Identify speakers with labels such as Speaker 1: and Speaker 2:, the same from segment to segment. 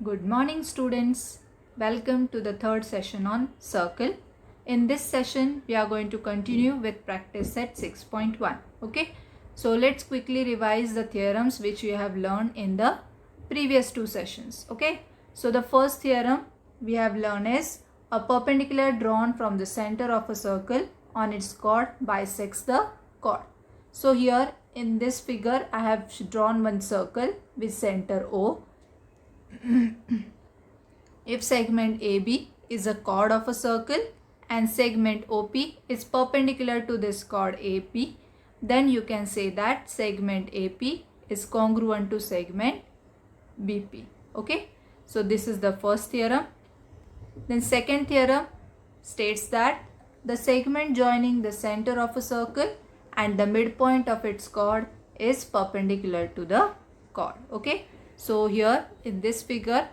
Speaker 1: Good morning students. Welcome to the third session on circle. In this session we are going to continue with practice set 6.1. Okay. So let's quickly revise the theorems which we have learned in the previous two sessions. Okay. So the first theorem we have learned is a perpendicular drawn from the center of a circle on its chord bisects the chord. So here in this figure I have drawn one circle with center O. If segment AB is a chord of a circle and segment OP is perpendicular to this chord AP, then you can say that segment AP is congruent to segment BP. Okay, so this is the first theorem. Then second theorem states that the segment joining the center of a circle and the midpoint of its chord is perpendicular to the chord. Okay, so here in this figure,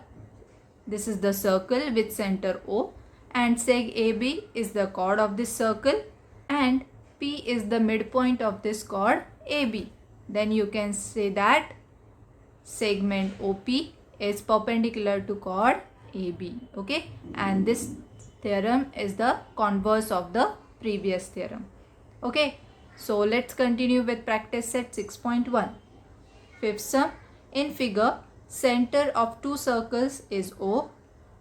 Speaker 1: this is the circle with center O and seg AB is the chord of this circle and P is the midpoint of this chord AB. Then you can say that segment OP is perpendicular to chord AB. Okay, and this theorem is the converse of the previous theorem. Okay, so let's continue with practice set 6.1. Fifth sum. In figure, center of two circles is O.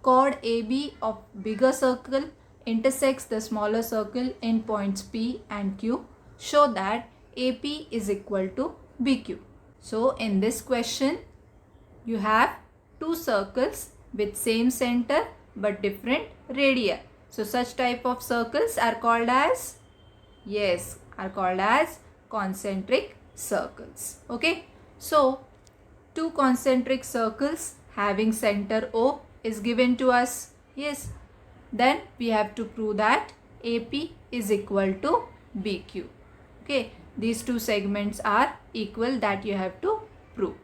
Speaker 1: Chord AB of bigger circle intersects the smaller circle in points P and Q. Show that AP is equal to BQ. So in this question, you have two circles with same center but different radii. So such type of circles are called as, concentric circles. Okay, so two concentric circles having center O is given to us. Yes, then we have to prove that AP is equal to BQ. Okay, these two segments are equal, that you have to prove.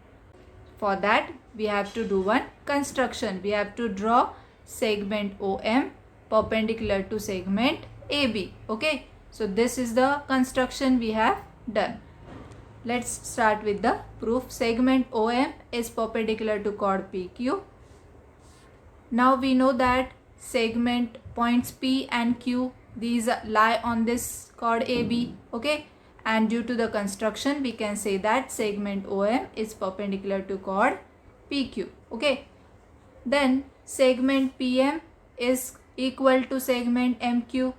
Speaker 1: For that we have to do one construction. We have to draw segment OM perpendicular to segment AB. Okay, so this is the construction we have done. Let's start with the proof. Segment OM is perpendicular to chord PQ. Now we know that segment points P and Q, these lie on this chord AB. Okay, and due to the construction we can say that segment OM is perpendicular to chord PQ. Okay, then segment PM is equal to segment MQ.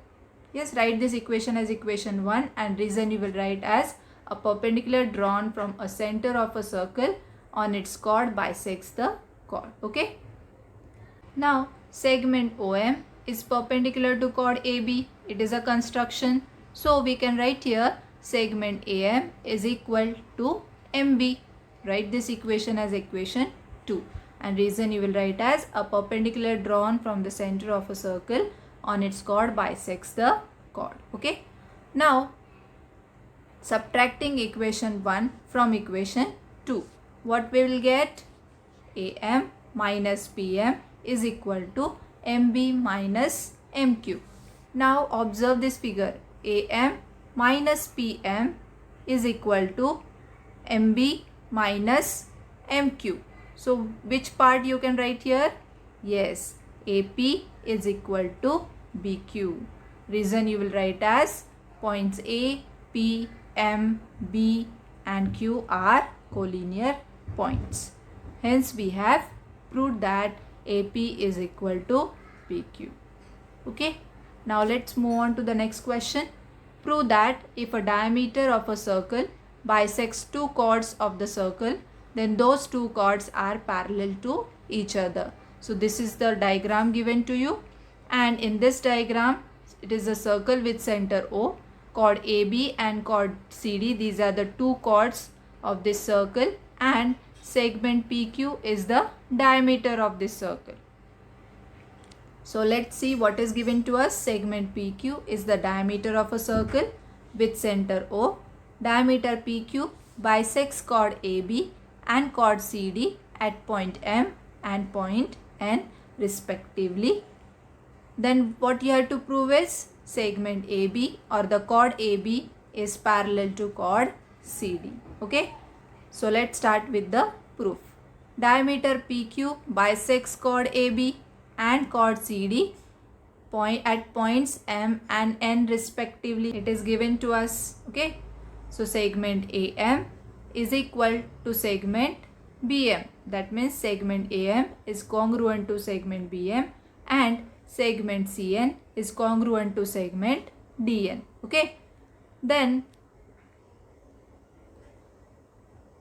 Speaker 1: Yes, write this equation as equation 1 and reason you will write as a perpendicular drawn from a center of a circle on its chord bisects the chord. Okay, now segment OM is perpendicular to chord AB. It is a construction, so we can write here segment AM is equal to MB. Write this equation as equation 2 and reason you will write as a perpendicular drawn from the center of a circle on its chord bisects the chord. Okay, now subtracting equation 1 from equation 2, what we will get? AM minus PM is equal to MB minus MQ. Now observe this figure. AM minus PM is equal to MB minus MQ. So which part you can write here? Yes, AP is equal to BQ. Reason you will write as points A, P, M, B and Q are collinear points. Hence we have proved that AP is equal to PQ. Okay, now let's move on to the next question. Prove that if a diameter of a circle bisects two chords of the circle, then those two chords are parallel to each other. So this is the diagram given to you, and in this diagram it is a circle with center O. Chord AB and chord CD, these are the two chords of this circle, and segment PQ is the diameter of this circle. So let's see what is given to us. Segment PQ is the diameter of a circle with center O. Diameter PQ bisects chord AB and chord CD at point M and point N respectively. Then what you have to prove is segment AB or the chord AB is parallel to chord CD. Okay, so let's start with the proof. Diameter PQ bisects chord AB and chord CD at points M and N respectively. It is given to us. Okay. So segment AM is equal to segment BM. That means segment AM is congruent to segment BM and segment CN is congruent to segment DN. Okay. Then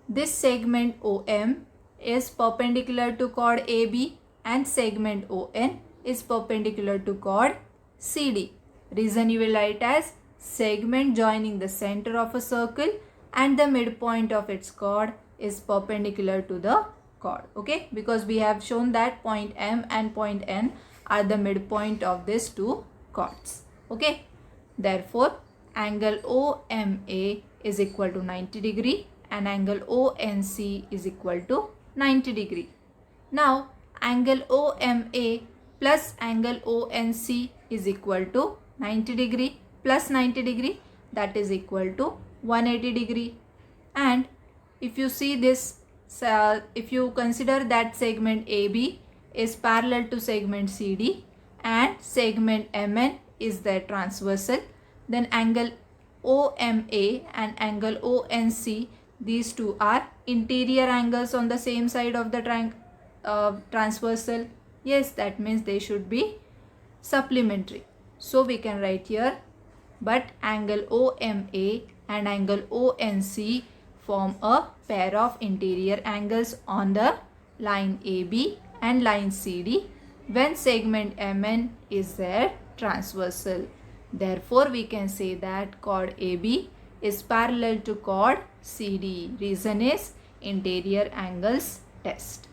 Speaker 1: this segment OM is perpendicular to chord AB and segment ON is perpendicular to chord CD. Reason you will write as segment joining the center of a circle and the midpoint of its chord is perpendicular to the chord. Okay, because we have shown that point M and point N are the midpoint of these two chords. Okay, therefore angle OMA is equal to 90 degree and angle ONC is equal to 90 degree. Now angle OMA plus angle ONC is equal to 90 degree plus 90 degree, that is equal to 180 degree. And if you see this, if you consider that segment AB is parallel to segment CD and segment MN is their transversal, then angle OMA and angle ONC, these two are interior angles on the same side of the transversal. Yes, that means they should be supplementary. So we can write here, but angle OMA and angle ONC form a pair of interior angles on the line AB and line CD when segment MN is their transversal. Therefore, we can say that chord AB is parallel to chord CD. Reason is interior angles test.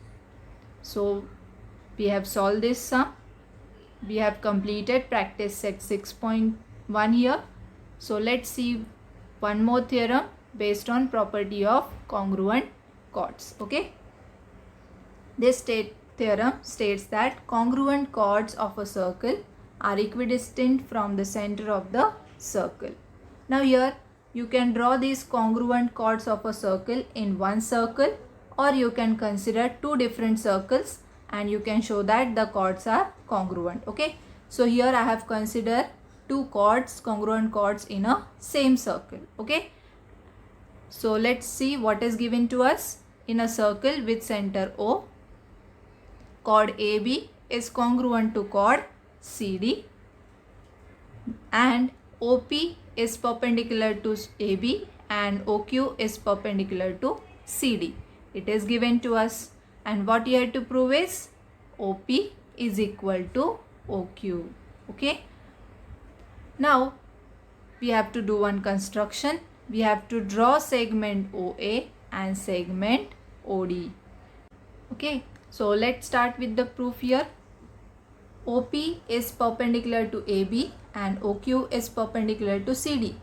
Speaker 1: So we have solved this sum. We have completed practice set 6.1 here. So let's see one more theorem based on property of congruent chords. Okay. This theorem states that congruent chords of a circle are equidistant from the center of the circle. Now here you can draw these congruent chords of a circle in one circle, or you can consider two different circles and you can show that the chords are congruent. Okay. So here I have considered two chords, congruent chords in a same circle. Okay. So let's see what is given to us. In a circle with center O, chord AB is congruent to chord CD and OP is perpendicular to AB and OQ is perpendicular to CD. It is given to us, and what you have to prove is OP is equal to OQ. Okay. Now we have to do one construction. We have to draw segment OA and segment OD. Okay. So let's start with the proof here. OP is perpendicular to AB and OQ is perpendicular to CD.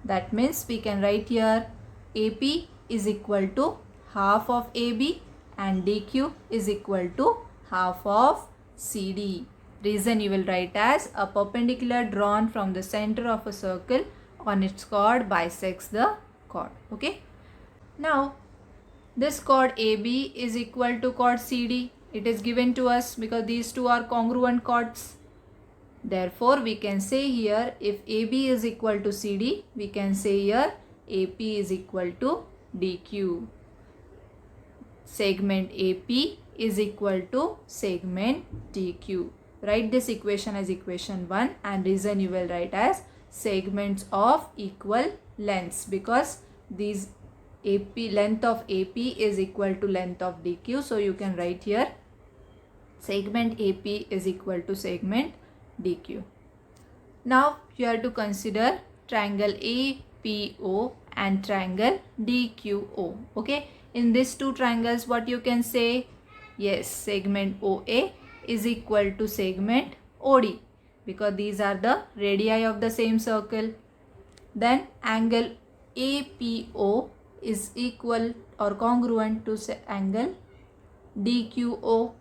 Speaker 1: That means we can write here AP is equal to half of AB and DQ is equal to half of CD. Reason you will write as a perpendicular drawn from the center of a circle on its chord bisects the chord. Okay. Now this chord AB is equal to chord CD. It is given to us because these two are congruent chords. Therefore, we can say here if AB is equal to CD, we can say here AP is equal to DQ. Segment AP is equal to segment DQ. Write this equation as equation 1, and reason you will write as segments of equal lengths, because these length of AP is equal to length of DQ. So you can write here segment AP is equal to segment DQ. Now you have to consider triangle APO and triangle DQO. Okay. In these two triangles, what you can say? Yes, segment OA is equal to segment OD, because these are the radii of the same circle. Then angle APO is equal or congruent to angle DQO,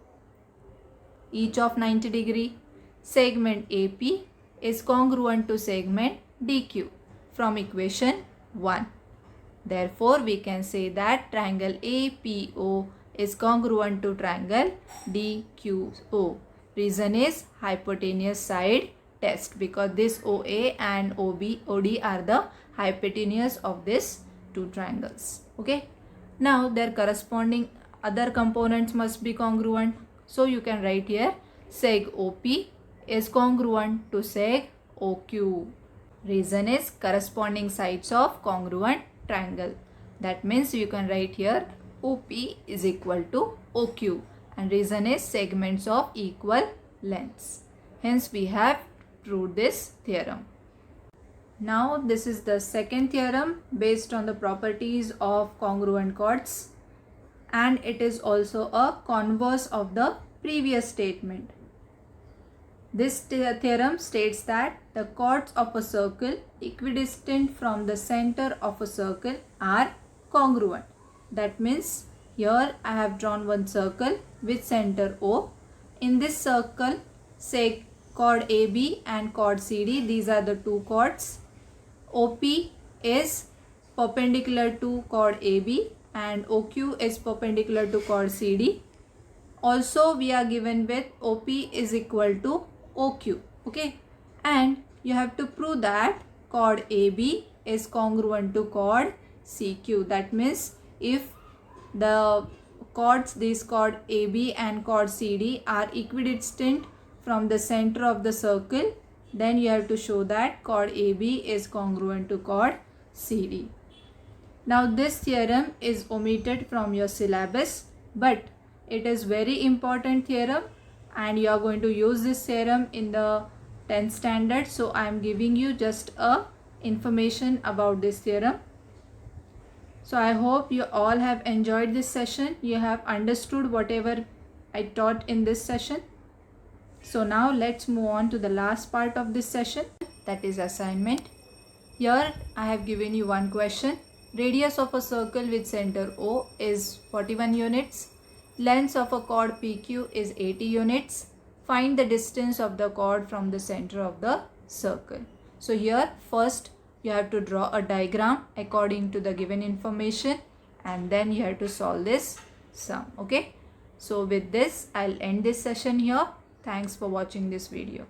Speaker 1: each of 90 degree. Segment AP is congruent to segment DQ from equation 1. Therefore, we can say that triangle APO is congruent to triangle DQO. Reason is hypotenuse side test, because this OA and OD are the hypotenuse of these two triangles. Okay. Now their corresponding other components must be congruent. So you can write here seg OP is congruent to seg OQ. Reason is corresponding sides of congruent triangle. That means you can write here OP is equal to OQ, and reason is segments of equal lengths. Hence we have proved this theorem. Now this is the second theorem based on the properties of congruent chords, and it is also a converse of the previous statement. This theorem states that the chords of a circle equidistant from the center of a circle are congruent. That means here I have drawn one circle with center O. In this circle, say chord AB and chord CD, these are the two chords. OP is perpendicular to chord AB and OQ is perpendicular to chord CD. Also we are given with OP is equal to OQ. Okay, and you have to prove that chord AB is congruent to chord CQ. That means if the chords, these chord AB and chord CD are equidistant from the center of the circle, then you have to show that chord AB is congruent to chord CD. Now this theorem is omitted from your syllabus, but it is very important theorem and you are going to use this theorem in the 10th standard. So I am giving you just a information about this theorem. So I hope you all have enjoyed this session. You have understood whatever I taught in this session. So now let's move on to the last part of this session, that is assignment. Here I have given you one question. Radius of a circle with center O is 41 units. Length of a chord PQ is 80 units. Find the distance of the chord from the center of the circle. So here first you have to draw a diagram according to the given information, and then you have to solve this sum. Okay. So with this I'll end this session here. Thanks for watching this video.